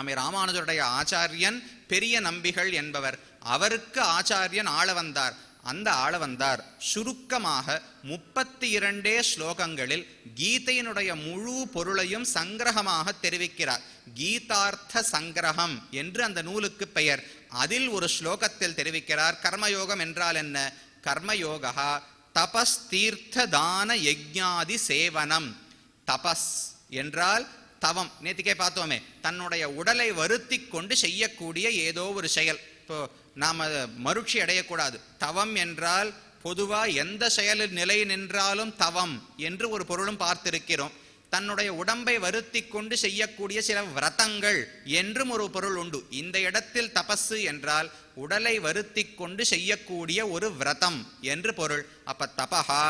சுவாமி ராமானுஜருடைய ஆச்சாரியன் பெரிய நம்பிகள் என்பவர். அவருக்கு ஆச்சாரியன் ஆளவந்தார். அந்த ஆளவந்தார் சுருக்கமாக 32 ஸ்லோகங்களில் கீதையினுடைய முழு பொருளையும் சங்கிரகமாக தெரிவிக்கிறார். கீதார்த்த சங்கிரகம் என்று அந்த நூலுக்கு பெயர். அதில் ஒரு ஸ்லோகத்தில் தெரிவிக்கிறார் கர்மயோகம் என்றால் என்ன. கர்மயோகா தபஸ் தீர்த்த தான யஜ்ஞாதி சேவனம். தபஸ் என்றால் தவம். நேத்திக்கே பார்த்தோமே, தன்னுடைய உடலை வருத்தி கொண்டு செய்யக்கூடிய ஏதோ ஒரு செயல். இப்போ நாம மருட்சி அடையக்கூடாது. தவம் என்றால் பொதுவா எந்த செயலில் நிலை நின்றாலும் தவம் என்று ஒரு பொருளும் பார்த்திருக்கிறோம். தன்னுடைய உடம்பை வருத்தி கொண்டு செய்யக்கூடிய சில விரதங்கள் என்றும் ஒரு பொருள் உண்டு. இந்த இடத்தில் தபசு என்றால் உடலை வருத்தி கொண்டு செய்யக்கூடிய ஒரு விரதம் என்று பொருள். அப்ப தபஹா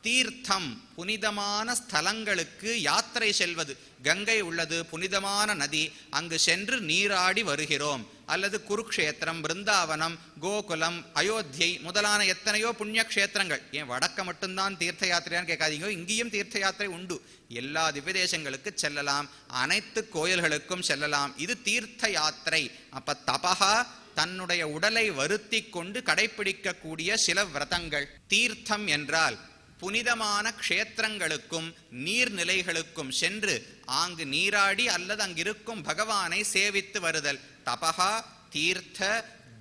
தீர்த்தம், புனிதமான ஸ்தலங்களுக்கு யாத்திரை செல்வது. கங்கை உள்ளது, புனிதமான நதி, அங்கு சென்று நீராடி வருகிறோம். அல்லது குருக்ஷேத்திரம், பிருந்தாவனம், கோகுலம், அயோத்தியை முதலான எத்தனையோ புண்ணிய கஷேத்திரங்கள். ஏன் வடக்க மட்டும்தான் தீர்த்த யாத்திரையான்னு கேட்காதீங்க, இங்கேயும் தீர்த்த யாத்திரை உண்டு. எல்லா திவ்ய தேசங்களுக்கு செல்லலாம், அனைத்து கோயில்களுக்கும் செல்லலாம். இது தீர்த்த யாத்திரை. அப்ப தபஹா தன்னுடைய உடலை வருத்தி கொண்டு கடைபிடிக்கக்கூடிய சில விரதங்கள். தீர்த்தம் என்றால் புனிதமான க்ஷேத்திரங்களுக்கும் நீர்நிலைகளுக்கும் சென்று ஆங்கு நீராடி அல்லது அங்கிருக்கும் பகவானை சேவித்து வருதல். தபஹா தீர்த்த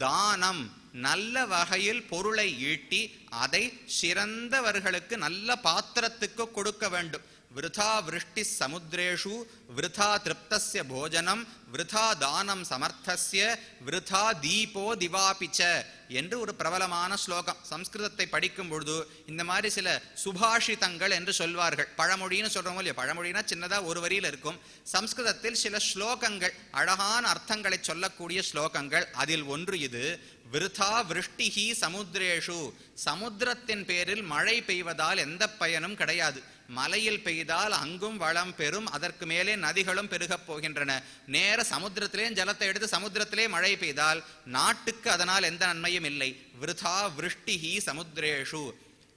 தானம், நல்ல வகையில் பொருளை ஈட்டி அதை சிறந்தவர்களுக்கு நல்ல பாத்திரத்துக்கு கொடுக்க வேண்டும். விருதா விருஷ்டி சமுத்ரேஷு விருதா திருப்தஸ்ய போஜனம் விருதா தானம் சமர்த்தஸ்ய விருதா தீபோ திவாபிச்ச என்று ஒரு பிரபலமான ஸ்லோகம். சம்ஸ்கிருதத்தை படிக்கும் பொழுது இந்த மாதிரி சில சுபாஷிதங்கள் என்று சொல்வார்கள். பழமொழின்னு சொல்றோமோ இல்லையா, பழமொழினா சின்னதா ஒரு வரியில் இருக்கும். சம்ஸ்கிருதத்தில் சில ஸ்லோகங்கள், அழகான அர்த்தங்களை சொல்லக்கூடிய ஸ்லோகங்கள். அதில் ஒன்று இது. விருதா விருஷ்டிஹி சமுத்ரேஷு, சமுத்திரத்தின் பேரில் மழை பெய்வதால் எந்த பயனும் கிடையாது. மலையில் பெய்தால் அங்கும் வளம் பெறும், அதற்கு மேலே நதிகளும் பெருகப் போகின்றன. நேர சமுத்திரத்திலே ஜலத்தை எடுத்து சமுத்திரத்திலே மழை பெய்தால் நாட்டுக்கு அதனால் எந்த நன்மையும் இல்லை. விருதா விருஷ்டிஹி சமுத்ரேஷு.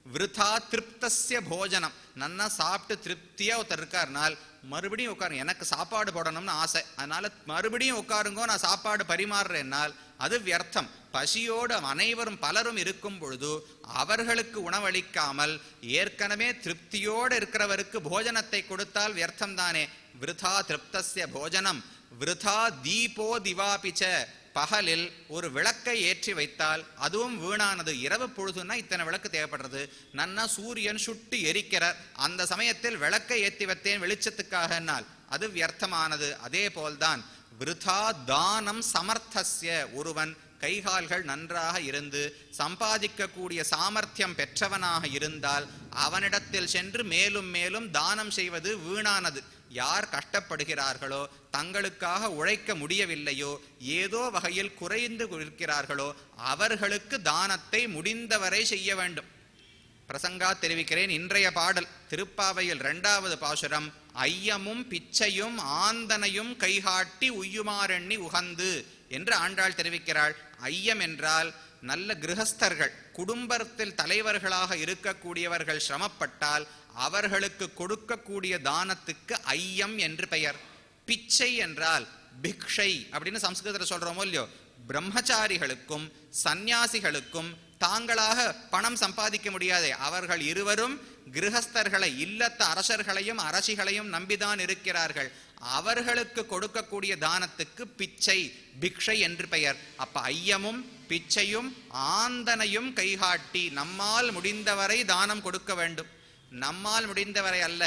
விருதா திருப்தஸ்ய போஜனம், நன்னா சாப்பிட்டு திருப்தியா ஒருத்தர் இருக்காருனால் மறுபடியும் உட்காருங்க. எனக்கு சாப்பாடு போடணும்னு ஆசை, அதனால மறுபடியும் உட்காருங்கோ, நான் சாப்பாடு பரிமாறுறேன்னால் அது வியர்த்தம். பசியோடு அனைவரும் பலரும் இருக்கும் பொழுது அவர்களுக்கு உணவளிக்காமல் ஏற்கனவே திருப்தியோடு இருக்கிறவருக்கு போஜனத்தை கொடுத்தால் வியர்த்தம் தானே. விருதா திருப்தஸ்ய போஜனம் விருதா தீபோ திவாபிச்ச. பகலில் ஒரு விளக்கை ஏற்றி வைத்தால் அதுவும் வீணானது. இரவு பொழுதுன்னா இத்தனை விளக்கு தேவைப்படுறது. நன்னா சூரியன் சுட்டு எரிக்கிறார், அந்த சமயத்தில் விளக்கை ஏற்றி வைத்தேன் வெளிச்சத்துக்காக என்னால் அது வியர்த்தமானது. அதே போல்தான் விருதா தானம் சமர்த்தஸ்ய. ஒருவன் கைகால்கள் நன்றாக இருந்து சம்பாதிக்கக்கூடிய சாமர்த்தியம் பெற்றவனாக இருந்தால் அவனிடத்தில் சென்று மேலும் மேலும் தானம் செய்வது வீணானது. யார் கஷ்டப்படுகிறார்களோ, தங்களுக்காக உழைக்க முடியவில்லையோ, ஏதோ வகையில் குறைந்து இருக்கிறார்களோ அவர்களுக்கு தானத்தை முடிந்தவரை செய்ய வேண்டும். பிரசங்கா தெரிவிக்கிறேன். இன்றைய பாடல் திருப்பாவையில் 2வது பாசுரம். ஐயமும் பிச்சையும் ஆந்தனையும் கைகாட்டி உய்யுமாறெண்ணி உகந்து என்று ஆண்டாள் தெரிவிக்கிறாள். ஐயம் என்றால் நல்ல கிரகஸ்தர்கள், குடும்பத்தில் தலைவர்களாக இருக்கக்கூடியவர்கள் சிரமப்பட்டால் அவர்களுக்கு கொடுக்கக்கூடிய தானத்துக்கு ஐயம் என்று பெயர். பிச்சை என்றால் பிக்ஷை அப்படின்னு சம்ஸ்கிருதத்தில் சொல்றோமோ இல்லையோ, பிரம்மச்சாரிகளுக்கும் சந்நியாசிகளுக்கும் தாங்களாக பணம் சம்பாதிக்க முடியாதே, அவர்கள் இருவரும் கிரகஸ்தர்களை, இல்லத்த அரசர்களையும் அரசிகளையும் நம்பிதான் இருக்கிறார்கள். அவர்களுக்கு கொடுக்கக்கூடிய தானத்துக்கு பிச்சை பிக்ஷை என்று பெயர். அப்ப ஐயமும் பிச்சையும் ஆந்தனையும் கைகாட்டி, நம்மால் முடிந்தவரை தானம் கொடுக்க வேண்டும். நம்மால் முடிந்தவரை அல்ல,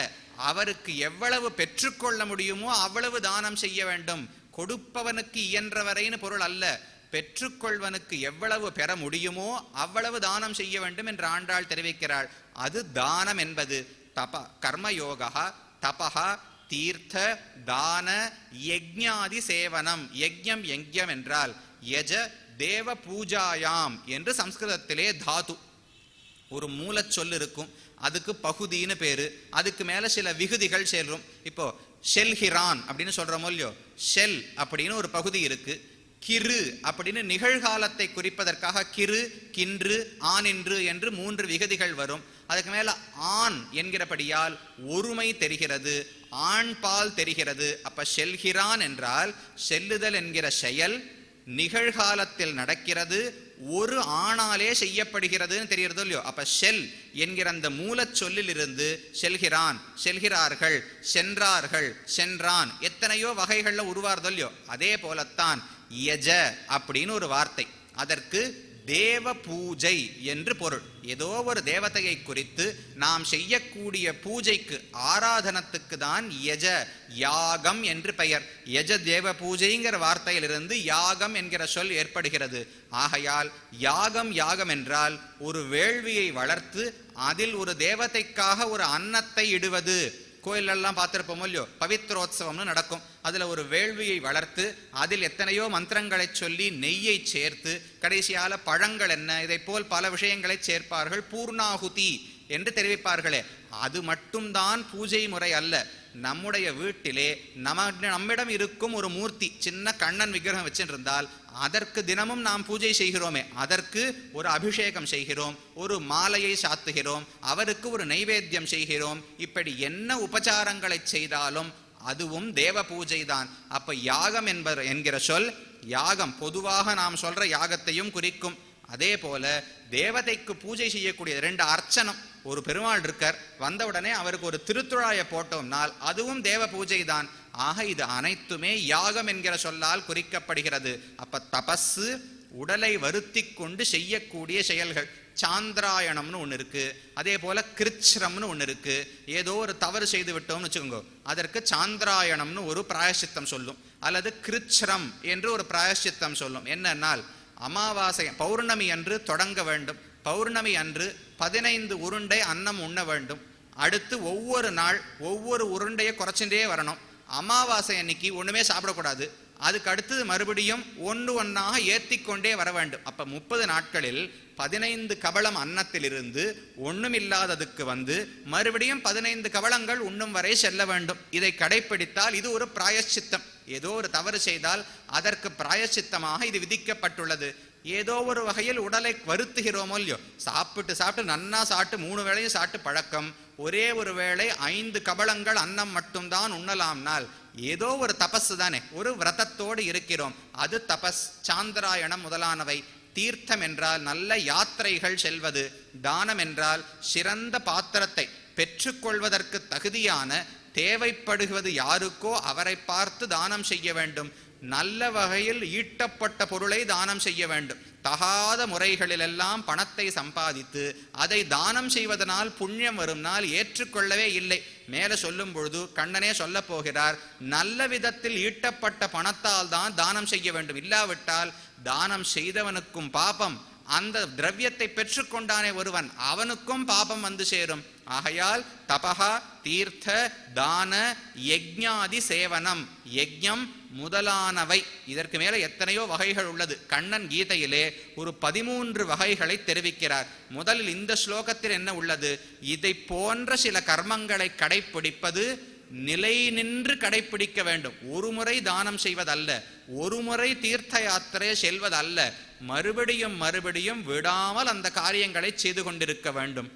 அவருக்கு எவ்வளவு பெற்றுக்கொள்ள முடியுமோ அவ்வளவு தானம் செய்ய வேண்டும். கொடுப்பவனுக்கு இயன்றவரைன்னு பொருள் அல்ல, பெற்றுக்கொள்வனுக்கு எவ்வளவு பெற முடியுமோ அவ்வளவு தானம் செய்ய வேண்டும் என்று ஆண்டாள் தெரிவிக்கிறாள். அது தானம் என்பது. கர்மயோகா தபஹா தீர்த்த தான யஜ்ஞாதி சேவனம். யஜ்ஞம் யஜ்ஞம் என்றால் யஜ தேவ பூஜாயாம் என்று சம்ஸ்கிருதத்திலே தாது ஒரு மூலச்சொல் இருக்கும், அதுக்கு பகுதின்னு பேரு. அதுக்கு மேல சில விகுதிகள் சேரும். இப்போ ஷெல்ஹிரான் அப்படின்னு சொல்றோமோ இல்லையோ, ஷெல் அப்படின்னு ஒரு பகுதி இருக்கு. கிரு அப்படின்னு நிகழ்காலத்தை குறிப்பதற்காக கிரு, கின்று, ஆனின்று என்று 3 விகுதிகள் வரும். அதுக்கு மேல ஆண் என்கிறபடியால் ஒருமை தெரிகிறது. ஆண் பால் தெரிகிறது. அப்ப செல்கிறான் என்றால் செல்லுதல் என்கிற செயல் நிகழ்காலத்தில் நடக்கிறது, ஒரு ஆணாலே செய்யப்படுகிறதுன்னு தெரிகிறது இல்லையோ. அப்ப செல் என்கிற அந்த மூலச் சொல்லில் இருந்து செல்கிறான், செல்கிறார்கள், சென்றார்கள், சென்றான் எத்தனையோ வகைகள்ல உருவாருதோ இல்லையோ. அதே போலத்தான் யஜ அப்படின்னு ஒரு வார்த்தை, அதற்கு தேவ பூஜை என்று பொருள். ஏதோ ஒரு தேவதையை குறித்து நாம் செய்யக்கூடிய பூஜைக்கு, ஆராதனத்துக்கு தான் யஜ, யாகம் என்று பெயர். யஜ தேவ பூஜைங்கிற வார்த்தையிலிருந்து யாகம் என்கிற சொல் ஏற்படுகிறது. ஆகையால் யாகம், யாகம் என்றால் ஒரு வேள்வியை வளர்த்து அதில் ஒரு தேவதைக்காக ஒரு அன்னத்தை இடுவது. கோயிலெல்லாம் பார்த்திருப்போம் இல்லையோ, பவித்ரோத்சவம்னு நடக்கும். அதுல ஒரு வேள்வியை வளர்த்து அதில் எத்தனையோ மந்திரங்களை சொல்லி நெய்யை சேர்த்து கடைசியால பழங்கள் என்ன, இதை போல் பல விஷயங்களை சேர்ப்பார்கள். பூர்ணாகுதி என்று தெரிவிப்பார்களே, அது மட்டும்தான் பூஜை முறை அல்ல. நம்முடைய வீட்டிலே நம்மிடம் இருக்கும் ஒரு மூர்த்தி, சின்ன கண்ணன் விக்கிரகம் வச்சிருந்தால் அதற்கு தினமும் நாம் பூஜை செய்கிறோமே, அதற்கு ஒரு அபிஷேகம் செய்கிறோம், ஒரு மாலையை சாத்துகிறோம், அவருக்கு ஒரு நைவேத்தியம் செய்கிறோம். இப்படி என்ன உபச்சாரங்களை செய்தாலும் அதுவும் தேவ பூஜை தான். அப்ப யாகம் என்கிற சொல் யாகம் பொதுவாக நாம் சொல்ற யாகத்தையும் குறிக்கும். அதே போல தேவதைக்கு பூஜை செய்யக்கூடிய 2 அர்ச்சனம். ஒரு பெருமாள் இருக்கார், வந்தவுடனே அவருக்கு ஒரு திருத்துழாயை போட்டோம்னால் அதுவும் தேவ பூஜை தான். ஆக இது அனைத்துமே யாகம் என்கிற சொல்லால் குறிக்கப்படுகிறது. அப்ப தபசு, உடலை வருத்தி கொண்டு செய்யக்கூடிய செயல்கள். சாந்திராயணம்னு ஒன்று இருக்கு, அதே போல கிருச்ரம்னு ஒன்று இருக்கு. ஏதோ ஒரு தவறு செய்து விட்டோம்னு வச்சுக்கோங்க, அதற்கு சாந்திராயணம்னு ஒரு பிராயசித்தம் சொல்லும், அல்லது கிருச்ரம் என்று ஒரு பிராயசித்தம் சொல்லும். என்னன்னால் அமாவாசை பௌர்ணமி அன்று தொடங்க வேண்டும், பௌர்ணமி அன்று 15 உருண்டை அன்னம் உண்ண வேண்டும். அடுத்து ஒவ்வொரு நாள் ஒவ்வொரு உருண்டையை குறைச்சுட்டே வரணும். அமாவாசை அன்னைக்கு ஒண்ணுமே சாப்பிடக்கூடாது. அதுக்கு அடுத்தது மறுபடியும் ஒன்னாக ஏற்றி கொண்டே வர வேண்டும். அப்ப 30 நாட்களில் 15 கவளம் அன்னத்திலிருந்து ஒண்ணுமில்லாததுக்கு வந்து மறுபடியும் 15 கவளங்கள் உண்ணும் வரை செல்ல வேண்டும். இதை கடைபிடித்தால் இது ஒரு பிராயச்சித்தம். ஏதோ ஒரு தவறு செய்தால் அதற்கு பிராயச்சித்தமாக இது விதிக்கப்பட்டுள்ளது. ஏதோ ஒரு வகையில் உடலை வருத்துகிறோமோ இல்லையோ, சாப்பிட்டு நன்னா சாப்பிட்டு 3 வேளையும் சாப்பிட்டு பழக்கம், ஒரே ஒரு வேளை 5 கவளங்கள் அன்னம் மட்டும்தான் உண்ணலாம்னால் ஏதோ ஒரு தபஸ் தானே, ஒரு விரதத்தோடு இருக்கிறோம், அது தபஸ். சாந்திராயணம் முதலானவை. தீர்த்தம் என்றால் நல்ல யாத்திரைகள் செல்வது. தானம் என்றால் சிறந்த பாத்திரத்தை பெற்றுக்கொள்வதற்கு தகுதியான, தேவைப்படுவது யாருக்கோ அவரை பார்த்து தானம் செய்ய வேண்டும். நல்ல வகையில் ஈட்டப்பட்ட பொருளை தானம் செய்ய வேண்டும். தகாத முறைகளிலெல்லாம் பணத்தை சம்பாதித்து அதை தானம் செய்வதனால் புண்ணியம் வரும் நாள் ஏற்றுக்கொள்ளவே இல்லை. மேல சொல்லும் பொழுது கண்ணனே சொல்ல போகிறார், நல்ல விதத்தில் ஈட்டப்பட்ட பணத்தால் தான் தானம் செய்ய வேண்டும், இல்லாவிட்டால் தானம் செய்தவனுக்கும் பாபம், அந்த திரவியத்தை பெற்றுக்கொண்டானே ஒருவன் அவனுக்கும் பாபம் வந்து சேரும். ஆகையால் தபஹா, தீர்த்த, தான, யஜ்ஞாதி சேவனம், யஜ்ஞம் முதலானவை. இதற்கு மேல எத்தனையோ வகைகள் உள்ளது. கண்ணன் கீதையிலே ஒரு 13 வகைகளை தெரிவிக்கிறார். முதலில் இந்த ஸ்லோகத்தில் என்ன உள்ளது? இதை போன்ற சில கர்மங்களை கடைப்பிடிப்பது நிலை நின்று கடைப்பிடிக்க வேண்டும். ஒரு முறை தானம் செய்வதல்ல, ஒரு முறை தீர்த்த யாத்திரை செல்வதல்ல, மறுபடியும் விடாமல் அந்த காரியங்களை செய்து கொண்டிருக்க வேண்டும்.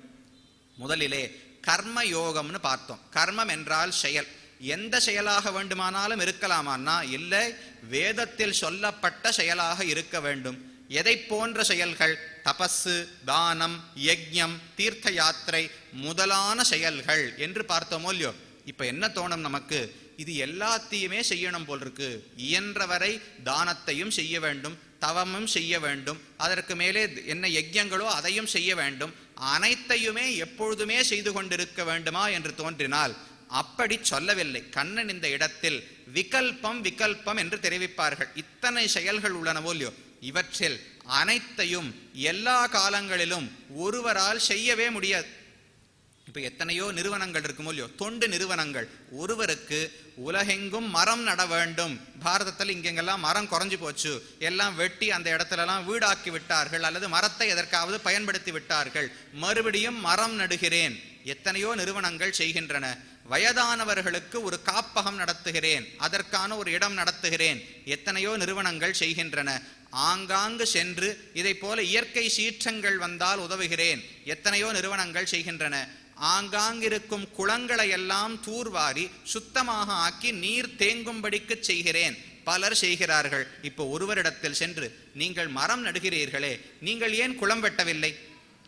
முதலிலே கர்ம யோகம்னு பார்த்தோம். கர்மம் என்றால் செயல். எந்த செயலாக வேண்டுமானாலும் இருக்கலாமான்னா இல்லை, வேதத்தில் சொல்லப்பட்ட செயலாக இருக்க வேண்டும். எதை போன்ற செயல்கள்? தபசு, தானம், யஜ்ஞம், தீர்த்த யாத்திரை முதலான செயல்கள் என்று பார்த்தோமோ இல்லையோ. இப்ப என்ன தோணும் நமக்கு? இது எல்லாத்தையுமே செய்யணும் போல் இருக்கு. இயன்றவரை தானத்தையும் செய்ய வேண்டும், தவமும் செய்ய வேண்டும், அதற்கு மேலே என்ன யஜ்ஞங்களோ அதையும் செய்ய வேண்டும். அனைத்தையுமே எப்பொழுதுமே செய்து கொண்டிருக்க வேண்டுமா என்று தோன்றினால் அப்படி சொல்லவில்லை. கண்ணன் இந்த இடத்தில் விகல்பம் என்று தெரிவிப்பார்கள். இத்தனை செயல்கள் உள்ளனவோ இல்லையோ, இவற்றில் அனைத்தையும் எல்லா காலங்களிலும் ஒருவரால் செய்யவே முடியாது. இப்ப எத்தனையோ நிறுவனங்கள் இருக்குமோ இல்லையோ, தொண்டு நிறுவனங்கள். ஒருவருக்கு உலகெங்கும் மரம் நட வேண்டும். பாரதத்தில் இங்கெங்கெல்லாம் மரம் குறைஞ்சு போச்சு, எல்லாம் வெட்டி அந்த இடத்துலலாம் வீடாக்கி விட்டார்கள், அல்லது மரத்தை எதற்காவது பயன்படுத்தி விட்டார்கள், மறுபடியும் மரம் நடுகிறேன். எத்தனையோ நிறுவனங்கள் செய்கின்றன. வயதானவர்களுக்கு ஒரு காப்பகம் நடத்துகிறேன், அதற்கான ஒரு இடம் நடத்துகிறேன். எத்தனையோ நிறுவனங்கள் செய்கின்றன. ஆங்காங்கு சென்று இதை போல இயற்கை சீற்றங்கள் வந்தால் உதவுகிறேன். எத்தனையோ நிறுவனங்கள் செய்கின்றன. ஆங்காங்கிருக்கும் குளங்களை எல்லாம் தூர்வாரி சுத்தமாக ஆக்கி நீர் தேங்கும்படிக்கு செய்கிறேன். பலர் செய்கிறார்கள். இப்போ ஒருவரிடத்தில் சென்று, நீங்கள் மரம் நடுகிறீர்களே, நீங்கள் ஏன் குளம் வெட்டவில்லை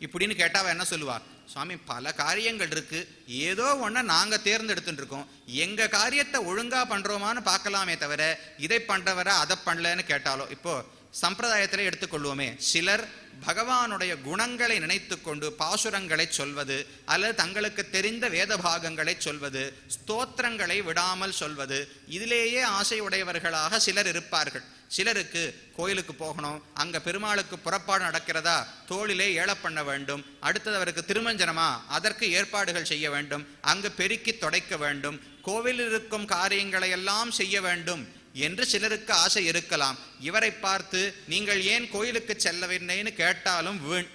இப்படின்னு கேட்டாவ என்ன சொல்லுவா? சுவாமி, பல காரியங்கள் இருக்கு, ஏதோ ஒன்றை நாங்க தேர்ந்தெடுத்துட்டு இருக்கோம், எங்க காரியத்தை ஒழுங்கா பண்றோமான்னு பார்க்கலாமே தவிர இதை பண்றவர அதை பண்ணலன்னு கேட்டாலோ. இப்போ சம்பிரதாயத்திலே எடுத்துக்கொள்வோமே, சிலர் பகவானுடைய குணங்களை நினைத்து கொண்டு பாசுரங்களை சொல்வது, அல்லது தங்களுக்கு தெரிந்த வேத பாகங்களை சொல்வது, ஸ்தோத்திரங்களை விடாமல் சொல்வது, இதிலேயே ஆசை உடையவர்களாக சிலர் இருப்பார்கள். சிலருக்கு கோயிலுக்கு போகணும், அங்க பெருமாளுக்கு புறப்பாடு நடக்கிறதா, தோளிலே ஏல பண்ண வேண்டும், அடுத்தது அவருக்கு திருமஞ்சனமா, அதற்கு ஏற்பாடுகள் செய்ய வேண்டும், அங்கு பெருக்கி தொடைக்க வேண்டும், கோவிலில் இருக்கும் காரியங்களை எல்லாம் செய்ய வேண்டும் என்று சிலருக்கு ஆசை இருக்கலாம். இவரை பார்த்து நீங்கள் ஏன் கோயிலுக்கு செல்லவில்லைன்னு கேட்டாலும் வீண்.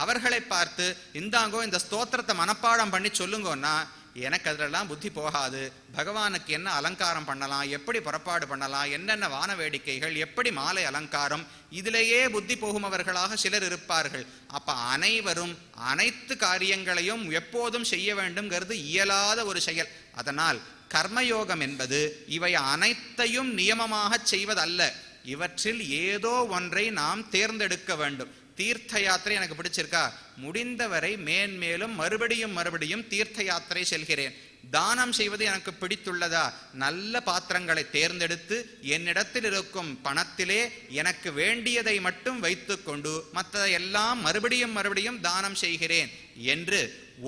அவர்களை பார்த்து இந்தாங்கோ இந்த ஸ்தோத்திரத்தை மனப்பாடம் பண்ணி சொல்லுங்கன்னா, எனக்கு அதிலெல்லாம் புத்தி போகாது, பகவானுக்கு என்ன அலங்காரம் பண்ணலாம், எப்படி புறப்பாடு பண்ணலாம், என்னென்ன வான வேடிக்கைகள், எப்படி மாலை அலங்காரம், இதிலேயே புத்தி போகுமவர்களாக சிலர் இருப்பார்கள். அப்ப அனைவரும் அனைத்து காரியங்களையும் எப்போதும் செய்ய வேண்டும்ங்கிறது இயலாத ஒரு செயல். அதனால் கர்மயோகம் என்பது இவை அனைத்தையும் நியமமாக செய்வதல்ல, இவற்றில் ஏதோ ஒன்றை நாம் தேர்ந்தெடுக்க வேண்டும். தீர்த்த யாத்திரை எனக்கு பிடிச்சிருக்கா, முடிந்தவரை மேன்மேலும் மறுபடியும் தீர்த்த யாத்திரை செல்கிறேன். தானம் செய்வது எனக்கு பிடித்துள்ளதா, நல்ல பாத்திரங்களை தேர்ந்தெடுத்து என்னிடத்தில் இருக்கும் பணத்திலே எனக்கு வேண்டியதை மட்டும் வைத்து கொண்டு மற்றதையெல்லாம் மறுபடியும் தானம் செய்கிறேன் என்று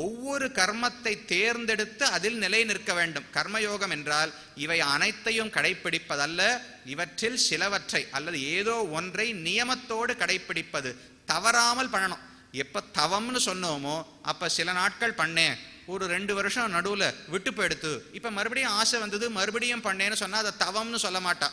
ஒவ்வொரு கர்மத்தை தேர்ந்தெடுத்து அதில் நிலை நிற்க வேண்டும். கர்மயோகம் என்றால் இவை அனைத்தையும் கடைப்பிடிப்பதல்ல, இவற்றில் சிலவற்றை அல்லது ஏதோ ஒன்றை நியமத்தோடு கடைப்பிடிப்பது, தவறாமல் பண்ணணும். எப்ப தவம்னு சொன்னோமோ அப்ப சில நாட்கள் பண்ணேன், ஒரு 2 வருஷம் நடுவுல விட்டு போயிடுத்து, இப்ப மறுபடியும் ஆசை வந்தது, மறுபடியும் பண்ணேன்னு சொன்னா அதை தவம்னு சொல்ல மாட்டா,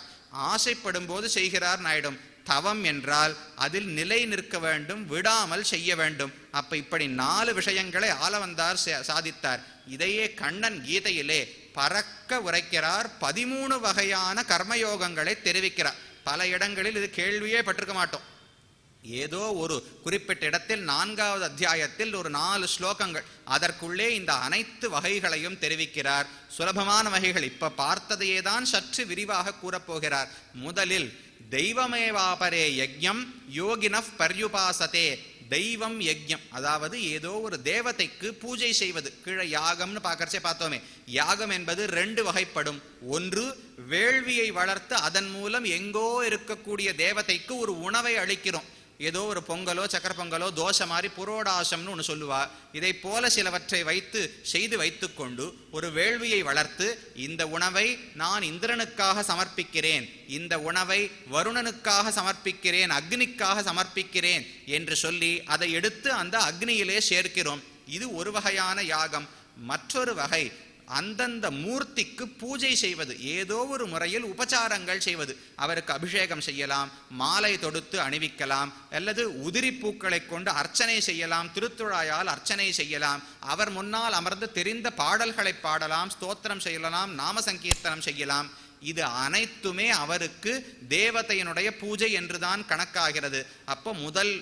ஆசைப்படும் போது செய்கிறார் ஆயிடும். தவம் என்றால் அதில் நிலை நிற்க வேண்டும், விடாமல் செய்ய வேண்டும். அப்ப இப்படி 4 விஷயங்களை ஆளவந்தார் சாதித்தார். இதையே கண்ணன் கீதையிலே பறக்க உரைக்கிறார். 13 வகையான கர்மயோகங்களை தெரிவிக்கிறார். பல இடங்களில் இது கேள்வியே பட்டிருக்க மாட்டோம். ஏதோ ஒரு குறிப்பிட்ட இடத்தில் 4வது அத்தியாயத்தில் ஒரு 4 ஸ்லோகங்கள், அதற்குள்ளே இந்த அனைத்து வகைகளையும் தெரிவிக்கிறார். சுலபமான வகைகள் இப்ப பார்த்ததையே தான் சற்று விரிவாக கூறப்போகிறார். முதலில் தெய்வமேவாபரே யஜ்ஞம் யோகினஃப் பர்யுபாசதே. தெய்வம் யஜ்ஞம், அதாவது ஏதோ ஒரு தேவதைக்கு பூஜை செய்வது. கீழே யாகம்னு பார்க்கறச்சே பார்த்தோமே, யாகம் என்பது 2 வகைப்படும். ஒன்று, வேள்வியை வளர்த்து அதன் மூலம் எங்கோ இருக்கக்கூடிய தேவதைக்கு ஒரு உணவை அளிக்கிறோம். ஏதோ ஒரு பொங்கலோ சக்கர பொங்கலோ தோசை மாதிரி புரோடாசம்னு ஒன்று சொல்லுவா. இதை போல சிலவற்றை செய்து வைத்து கொண்டு ஒரு வேள்வியை வளர்த்து, இந்த உணவை நான் இந்திரனுக்காக சமர்ப்பிக்கிறேன், இந்த உணவை வருணனுக்காக சமர்ப்பிக்கிறேன், அக்னிக்காக சமர்ப்பிக்கிறேன் என்று சொல்லி அதை எடுத்து அந்த அக்னியிலே சேர்க்கிறோம். இது ஒரு வகையான யாகம். மற்றொரு வகை அந்தந்த மூர்த்திக்கு பூஜை செய்வது, ஏதோ ஒரு முறையில் உபச்சாரங்கள் செய்வது. அவருக்கு அபிஷேகம் செய்யலாம், மாலை தொடுத்து அணிவிக்கலாம், அல்லது உதிரி பூக்களை கொண்டு அர்ச்சனை செய்யலாம், திருத்துழாயால் அர்ச்சனை செய்யலாம், அவர் முன்னால் அமர்ந்து தெரிந்த பாடல்களை பாடலாம், ஸ்தோத்திரம் செய்யலாம், நாம சங்கீர்த்தனம் செய்யலாம். இது அனைத்துமே அவருக்கு தேவதையினுடைய பூஜை என்றுதான் கணக்காகிறது. அப்போ முதல்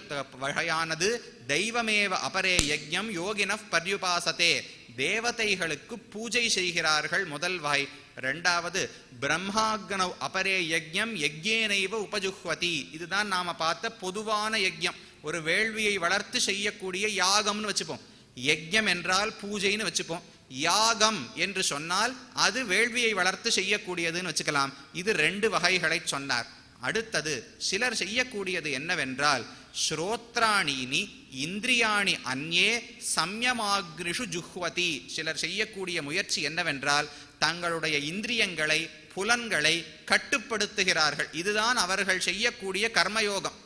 வகையானது தெய்வமேவ அபரே யஜ்ஞம் யோகினஃப் பர்யுபாசதே, தேவதைகளுக்கு பூஜை செய்கிறார்கள், முதல் வகை. 2வது பிரம்மாக்னவ் அபரே யஜ்ஞம் யஜ்ஞேனைவ உபஜுஹ்வதி. இதுதான் நாம பார்த்த பொதுவான யஜ்ஞம், ஒரு வேள்வியை வளர்த்து செய்யக்கூடிய யாகம்னு வச்சுப்போம். யஜ்ஞம் என்றால் பூஜைன்னு வச்சுப்போம். யாகம் என்று சொன்னால் அது வேள்வியை வளர்த்து செய்யக்கூடியதுன்னு வச்சுக்கலாம். இது 2 வகைகளை சொன்னார். அடுத்தது சிலர் செய்யக்கூடியது என்னவென்றால், ஸ்ரோத்ராணீனி இந்திரியாணி அந்யே சம்யமாக்னிஷு ஜுஹ்வதி. சிலர் செய்யக்கூடிய முயற்சி என்னவென்றால், தங்களுடைய இந்திரியங்களை புலன்களை கட்டுப்படுத்துகிறார்கள். இதுதான் அவர்கள் செய்யக்கூடிய கர்மயோகம்.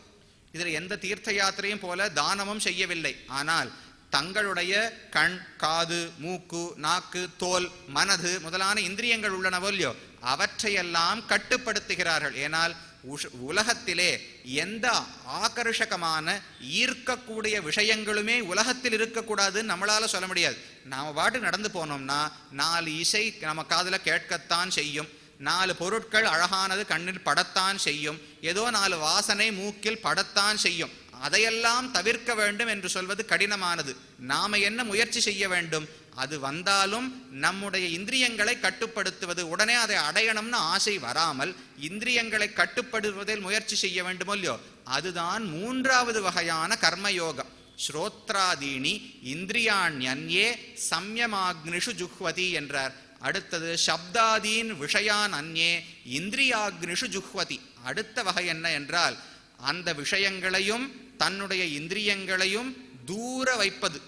இதில் எந்த தீர்த்த யாத்திரையும் போல தானமும் செய்யவில்லை. ஆனால் தங்களுடைய கண், காது, மூக்கு, நாக்கு, தோல், மனது முதலான இந்திரியங்கள் உள்ளனவோ இல்லையோ, அவற்றையெல்லாம் கட்டுப்படுத்துகிறார்கள். ஏனால் உலகத்திலே எந்த ஆகர்ஷகமான ஈர்க்கக்கூடிய விஷயங்களுமே உலகத்தில் இருக்கக்கூடாதுன்னு நம்மளால சொல்ல முடியாது. நாம பாட்டு நடந்து போனோம்னா 4 இசை நம்ம காதுல கேட்கத்தான் செய்யும், 4 பொருட்கள் அழகானது கண்ணில் படத்தான் செய்யும், ஏதோ 4 வாசனை மூக்கில் படத்தான் செய்யும். அதையெல்லாம் தவிர்க்க வேண்டும் என்று சொல்வது கடினமானது. நாம என்ன முயற்சி செய்ய வேண்டும்? அது வந்தாலும் நம்முடைய இந்திரியங்களை கட்டுப்படுத்துவது, உடனே அதை அடையணும்னு ஆசை வராமல் இந்திரியங்களை கட்டுப்படுத்துவதில் முயற்சி செய்ய வேண்டுமோ இல்லையோ, அதுதான் மூன்றாவது வகையான கர்மயோகம். ஸ்ரோத்ராதீனி இந்திரியாண்யே சம்யமாக்னிஷு ஜுஹ்வதி என்றார். அடுத்தது சப்தாதீன் விஷயான் அந்யே இந்திரியாக்னிஷு ஜுஹ்வதி. அடுத்த வகை என்ன என்றால், அந்த விஷயங்களையும் தன்னுடைய இந்திரியங்களையும் தூர வைப்பது.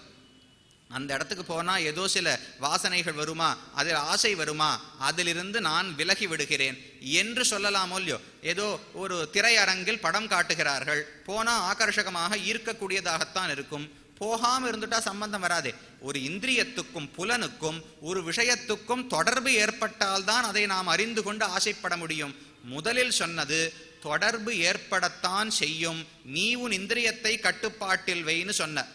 அந்த இடத்துக்கு போனா ஏதோ சில வாசனைகள் வருமா, அதில் ஆசை வருமா, அதிலிருந்து நான் விலகி விடுகிறேன் என்று சொல்லலாமோ இல்லையோ. ஏதோ ஒரு திரையரங்கில் படம் காட்டுகிறார்கள், போனா ஆகர்ஷகமாக ஈர்க்கக்கூடியதாகத்தான் இருக்கும். போகாம இருந்துட்டா சம்பந்தம் வராதே. ஒரு இந்திரியத்துக்கும் புலனுக்கும் ஒரு விஷயத்துக்கும் தொடர்பு ஏற்பட்டால்தான் அதை நாம் அறிந்து கொண்டு ஆசைப்பட முடியும். முதலில் சொன்னது தொடர்பு ஏற்படத்தான் செய்யும், நீ உன் இந்திரியத்தை கட்டுப்பாட்டில் வைன்னு சொன்ன.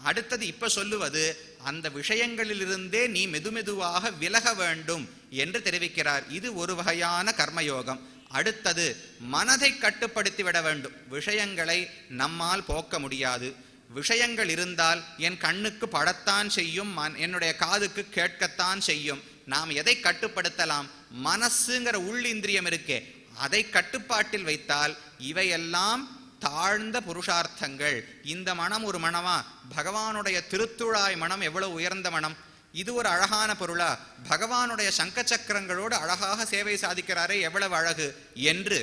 அடுத்தது இப்ப சொல்லுவது, அந்த விஷயங்களிலிருந்தே நீ மெதுமெதுவாக விலக வேண்டும் என்று தெரிவிக்கிறார். இது ஒரு வகையான கர்மயோகம். அடுத்தது மனதை கட்டுப்படுத்தி விட வேண்டும். விஷயங்களை நம்மால் போக்க முடியாது. விஷயங்கள் இருந்தால் என் கண்ணுக்கு படத்தான் செய்யும், என்னுடைய காதுக்கு கேட்கத்தான் செய்யும். நாம் எதை கட்டுப்படுத்தலாம்? மனசுங்கிற உள்ளிந்திரியம் இருக்கே, அதை கட்டுப்பாட்டில் வைத்தால் இவையெல்லாம் தாழ்ந்த புருஷார்த்தங்கள். இந்த மனம் ஒரு மனமா? பகவானுடைய திருத்துழாய் மனம் எவ்வளவு உயர்ந்த மனம்! இது ஒரு அழகான பொருளா? பகவானுடைய சங்க சக்கரங்களோடு அழகாக சேவை சாதிக்கிறாரே, எவ்வளவு அழகு என்று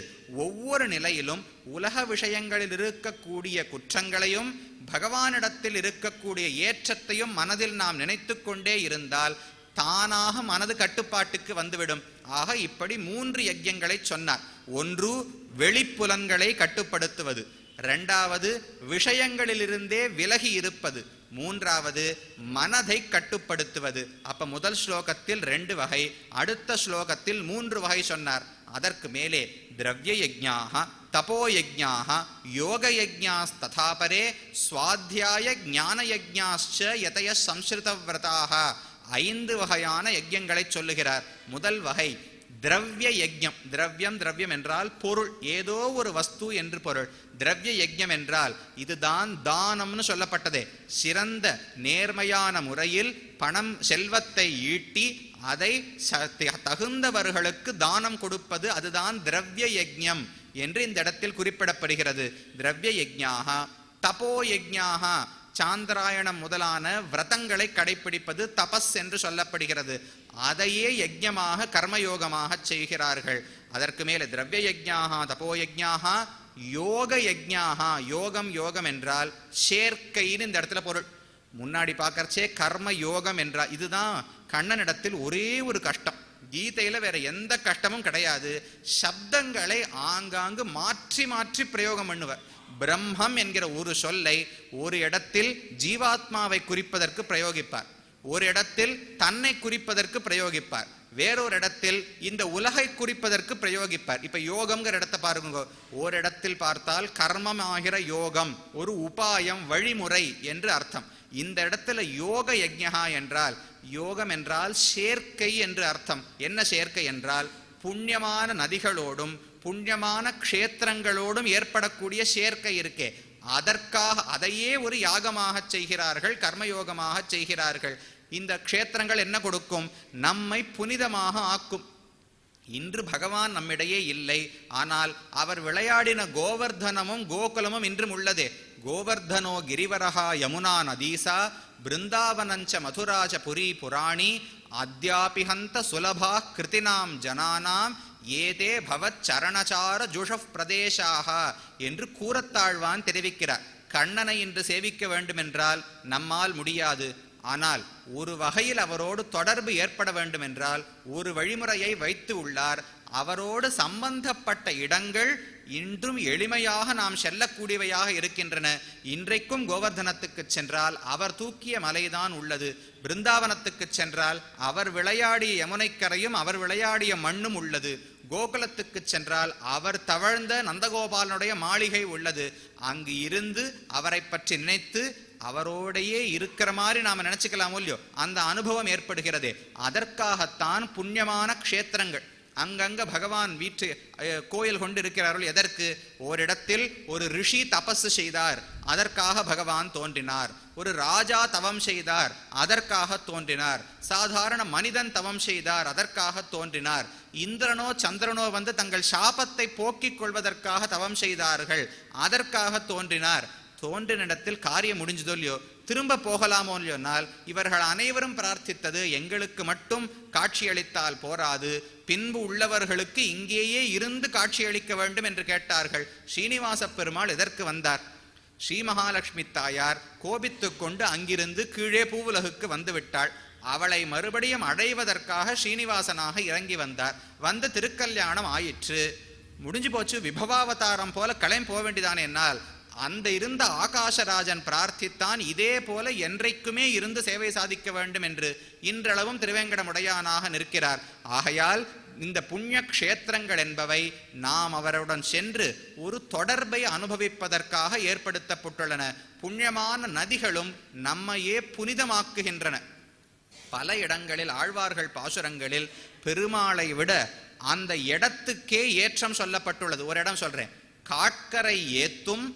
ஒவ்வொரு நிலையிலும் உலக விஷயங்களில் இருக்கக்கூடிய குற்றங்களையும் பகவானிடத்தில் இருக்கக்கூடிய ஏற்றத்தையும் மனதில் நாம் நினைத்து கொண்டே இருந்தால் தானாக மனது கட்டுப்பாட்டுக்கு வந்துவிடும். ஆக இப்படி 3 யஜ்யங்களை சொன்னார். ஒன்று வெளிப்புலன்களை கட்டுப்படுத்துவது, இரண்டாவது விஷயங்களிலிருந்தே விலகி இருப்பது, மூன்றாவது மனதை கட்டுப்படுத்துவது. அப்ப முதல் ஸ்லோகத்தில் 2 வகை, அடுத்த ஸ்லோகத்தில் 3 வகை சொன்னார். அதற்கு மேலே திரவிய யஜ்ஞாஹ தபோ யஜ்ஞாஹ யோக யஜ்ஞாஸ்ததாபரே ஸ்வாத்யாய ஞான யஜ்ஞாஸ்ச யதய சம்ஸ்ருத விரதாக 5 வகையான யஜ்யங்களை சொல்லுகிறார். முதல் வகை திரவிய யஜ்ஞம். திரவியம், திரவியம் என்றால் பொருள், ஏதோ ஒரு வஸ்து என்று பொருள். திரவிய யஜ்ஞம் என்றால் இதுதான் தானம்னு சொல்லப்பட்டதே. சிறந்த நேர்மையான முறையில் பணம் செல்வத்தை ஈட்டி அதை தகுந்தவர்களுக்கு தானம் கொடுப்பது, அதுதான் திரவிய யஜ்ஞம் என்று இந்த இடத்தில் குறிப்பிடப்படுகிறது. திரவிய யஜ்ஞாக தபோ யஜ்ஞாக, சாந்திராயணம் முதலான விரதங்களை கடைபிடிப்பது தபஸ் என்று சொல்லப்படுகிறது. அதையே யஜ்ஞமாக கர்மயோகமாக செய்கிறார்கள். அதற்கு மேலே திரவிய யஜ்ஞாக தபோ யஜ்ஞாக யோக யஜ்ஞாக. யோகம், யோகம் என்றால் சேர்க்கைன்னு இந்த இடத்துல பொருள். முன்னாடி பார்க்கறச்சே கர்ம யோகம் என்றால் இதுதான் கண்ணனிடத்தில் ஒரே ஒரு கஷ்டம். கீதையில வேற எந்த கஷ்டமும் கிடையாது. சப்தங்களை ஆங்காங்கு மாற்றி மாற்றி பிரயோகம் பண்ணுவர். பிரம்மம் என்கிற ஒரு சொல்லை ஒரு இடத்தில் ஜீவாத்மாவை குறிப்பதற்கு பிரயோகிப்பார், ஒரு இடத்தில் தன்னை குறிப்பதற்கு பிரயோகிப்பார், வேறொரு இடத்தில் இந்த உலகை குறிப்பதற்கு பிரயோகிப்பார். இப்ப யோகம்ங்கிற இடத்தை பாருங்க. ஒரு இடத்தில் பார்த்தால் கர்மம் ஆகிற யோகம் ஒரு உபாயம், வழிமுறை என்று அர்த்தம். இந்த இடத்துல யோக யஜ்ஞா என்றால், யோகம் என்றால் சேர்க்கை என்று அர்த்தம். என்ன சேர்க்கை என்றால் புண்ணியமான நதிகளோடும் புண்ணியமான க்ஷேத்திரங்களோடும் ஏற்படக்கூடிய சேர்க்கை இருக்கே, அதற்காக அதையே ஒரு யாகமாக செய்கிறார்கள், கர்மயோகமாக செய்கிறார்கள். இந்த க்ஷேத்திரங்கள் என்ன கொடுக்கும்? நம்மை புனிதமாக ஆக்கும். இன்று பகவான் நம்மிடையே இல்லை, ஆனால் அவர் விளையாடின கோவர்தனமும் கோகுலமும் இன்றும் உள்ளதே. கோவர்தனோ கிரிவரஹா யமுனா நதீசா பிருந்தாவனஞ்ச மதுராஜ புரி புராணி அத்யாபிஹந்த சுலபா கிருதினாம் ஜனானாம் ஏதே பவத் சரணச்சார ஜுஷப் பிரதேசாக என்று கூறத்தாழ்வான் தெரிவிக்கிறார். கண்ணனை இன்று சேவிக்க வேண்டுமென்றால் நம்மால் முடியாது. ஆனால் ஒரு வகையில் அவரோடு தொடர்பு ஏற்பட வேண்டும் என்றால் ஒரு வழிமுறையை வைத்து உள்ளார். அவரோடு சம்பந்தப்பட்ட இடங்கள் இன்றும் எளிமையாக நாம் செல்லக்கூடியவையாக இருக்கின்றன. இன்றைக்கும் கோவர்தனத்துக்கு சென்றால் அவர் தூக்கிய மலைதான் உள்ளது. பிருந்தாவனத்துக்கு சென்றால் அவர் விளையாடிய யமுனைக்கரையும் அவர் விளையாடிய மண்ணும் உள்ளது. கோகுலத்துக்கு சென்றால் அவர் தவழ்ந்த நந்தகோபாலனுடைய மாளிகை உள்ளது. அங்கு இருந்து அவரை பற்றி நினைத்து அவரோடையே இருக்கிற மாதிரி நாம நினைச்சுக்கலாமோ இல்லையோ, அந்த அனுபவம் ஏற்படுகிறதே. அதற்காகத்தான் புண்ணியமான க்ஷேத்திரங்கள். அங்கங்க பகவான் வீட்டு கோயில் கொண்டு இருக்கிறார்கள். எதற்கு? ஓரிடத்தில் ஒரு ரிஷி தபசு செய்தார், அதற்காக பகவான் தோன்றினார். ஒரு ராஜா தவம் செய்தார், அதற்காக தோன்றினார். சாதாரண மனிதன் தவம் செய்தார், அதற்காக தோன்றினார். இந்திரனோ சந்திரனோ வந்து தங்கள் சாபத்தை போக்கிக் கொள்வதற்காக தவம் செய்தார்கள், அதற்காக தோன்றினார். தோன்றின இடத்தில் காரியம் முடிஞ்சதோ இல்லையோ, திரும்ப போகலாமோ இல்லையோனால் இவர்கள் அனைவரும் பிரார்த்தித்தது எங்களுக்கு மட்டும் காட்சியளித்தால் போராது, பின்பு உள்ளவர்களுக்கு இங்கேயே இருந்து காட்சியளிக்க வேண்டும் என்று கேட்டார்கள். ஸ்ரீனிவாச பெருமாள் எதற்கு வந்தார்? ஸ்ரீ மகாலட்சுமி தாயார் கோபித்து கொண்டு அங்கிருந்து கீழே பூவுலகுக்கு வந்து விட்டாள். அவளை மறுபடியும் அடைவதற்காக ஸ்ரீனிவாசனாக இறங்கி வந்தார். வந்து திருக்கல்யாணம் ஆயிற்று, முடிஞ்சு போச்சு. விபவாவதாரம் போல கிளம்பி போக வேண்டியதானே. என்னால் அந்த இருந்த ஆகாசராஜன் பிரார்த்தித்தான், இதே போல என்றைக்குமே இருந்து சேவை சாதிக்க வேண்டும் என்று. இன்றளவும் திருவேங்கடமுடையானாக நிற்கிறார். ஆகையால் இந்த புண்ணிய க்ஷேத்திரங்கள் என்பவை நாம் அவருடன் சென்று ஒரு தொடர்பை அனுபவிப்பதற்காக ஏற்படுத்தப்பட்டுள்ளன. புண்ணியமான நதிகளும் நம்மையே புனிதமாக்குகின்றன. பல இடங்களில் ஆழ்வார்கள் பாசுரங்களில் பெருமாளை விட அந்த இடத்துக்கே ஏற்றம் சொல்லப்பட்டுள்ளது. ஒரு இடம் சொல்றேன், காட்கரை ஏத்தும்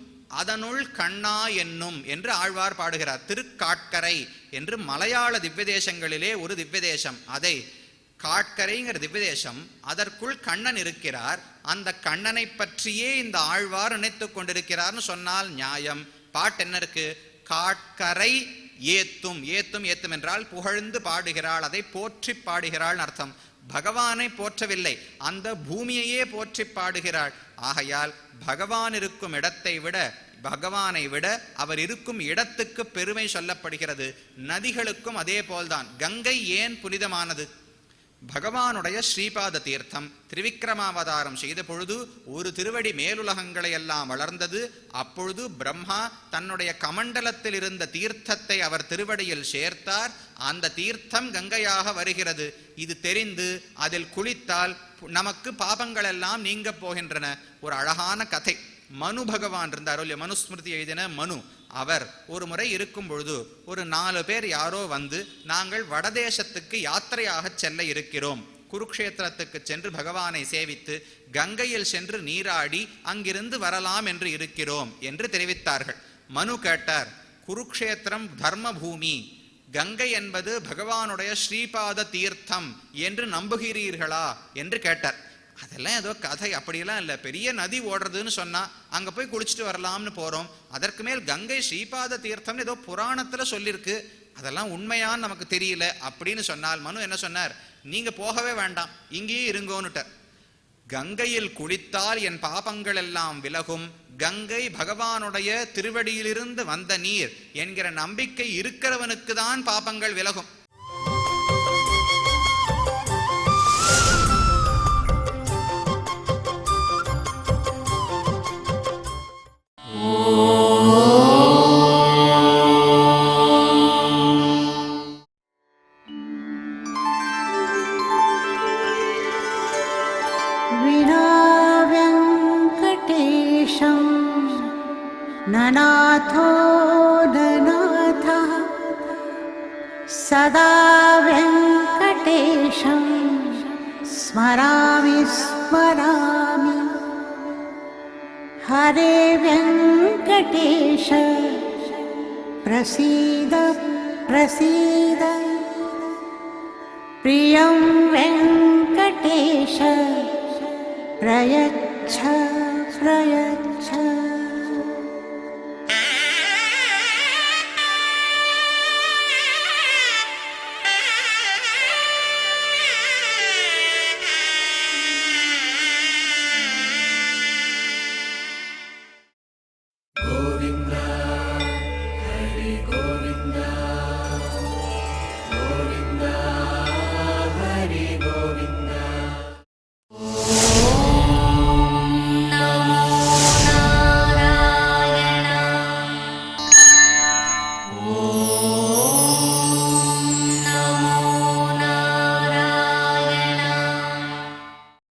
அதனுள் கண்ணா என்னும் என்று ஆழ்வார் பாடுகிறார். திருக்காட்கரை என்று மலையாள திவ்யதேசங்களிலே ஒரு திவ்யதேசம். அதை காட்கரைங்கிற திவ்யதேசம், அதற்குள் கண்ணன் இருக்கிறார். அந்த கண்ணனை பற்றியே இந்த ஆழ்வார் நினைத்துக் கொண்டிருக்கிறார்னு சொன்னால் நியாயம். பாட்டு என்ன இருக்கு? காட்கரை ஏத்தும். ஏத்தும் ஏத்தும் என்றால் புகழ்ந்து பாடுகிறாள், அதை போற்றி பாடுகிறாள் அர்த்தம். பகவானை போற்றவில்லை, அந்த பூமியையே போற்றி பாடுகிறாள். ஆகையால் பகவான் இருக்கும் இடத்தை விட, பகவானை விட அவர் இருக்கும் இடத்துக்கு பெருமை சொல்லப்படுகிறது. நதிகளுக்கும் அதே போல்தான். கங்கை ஏன் புனிதமானது? பகவானுடைய ஸ்ரீபாத தீர்த்தம் திரிவிக்ரமாவதாரம் செய்த பொழுது ஒரு திருவடி மேலுலகங்களை எல்லாம் வளர்ந்தது. அப்பொழுது பிரம்மா தன்னுடைய கமண்டலத்தில் இருந்த தீர்த்தத்தை அவர் திருவடியில் சேர்த்தார். அந்த தீர்த்தம் கங்கையாக வருகிறது. இது தெரிந்து அதில் குளித்தால் நமக்கு பாபங்கள் எல்லாம் நீங்க போகின்றன. ஒரு அழகான கதை. மனு பகவான் இருந்தாரோ இல்லையா, மனுஸ்மிருதி எழுதின மனு, அவர் ஒரு முறை இருக்கும் பொழுது ஒரு 4 பேர் யாரோ வந்து, நாங்கள் வடதேசத்துக்கு யாத்திரையாக செல்ல இருக்கிறோம், குருக்ஷேத்திரத்துக்கு சென்று பகவானை சேவித்து கங்கையில் சென்று நீராடி அங்கிருந்து வரலாம் என்று இருக்கிறோம் என்று தெரிவித்தார்கள். மனு கேட்டார், குருக்ஷேத்திரம் தர்ம பூமி, கங்கை என்பது பகவானுடைய ஸ்ரீபாத தீர்த்தம் என்று நம்புகிறீர்களா என்று கேட்டார். அதெல்லாம் ஏதோ கதை, அப்படியெல்லாம் இல்லை, பெரிய நதி ஓடுறதுன்னு சொன்னா அங்க போய் குளிச்சுட்டு வரலாம்னு போறோம், அதற்கு மேல் கங்கை ஸ்ரீபாத தீர்த்தம்னு ஏதோ புராணத்துல சொல்லியிருக்கு, அதெல்லாம் உண்மையான்னு நமக்கு தெரியல அப்படின்னு சொன்னால் மனு என்ன சொன்னார்? நீங்க போகவே வேண்டாம், இங்கேயே இருங்கோன்னுட்டார். கங்கையில் குளித்தால் என் பாபங்கள் எல்லாம் விலகும், கங்கை பகவானுடைய திருவடியிலிருந்து வந்த நீர் என்கிற நம்பிக்கை இருக்கிறவனுக்கு தான் பாபங்கள் விலகும். ननाथो ननाथः सदा वेङ्कटेशं स्मरामि स्मरामि। हरे वेङ्कटेश प्रसीद प्रसीद, प्रियं वेङ्कटेश प्रयच्छ प्रयच्छ।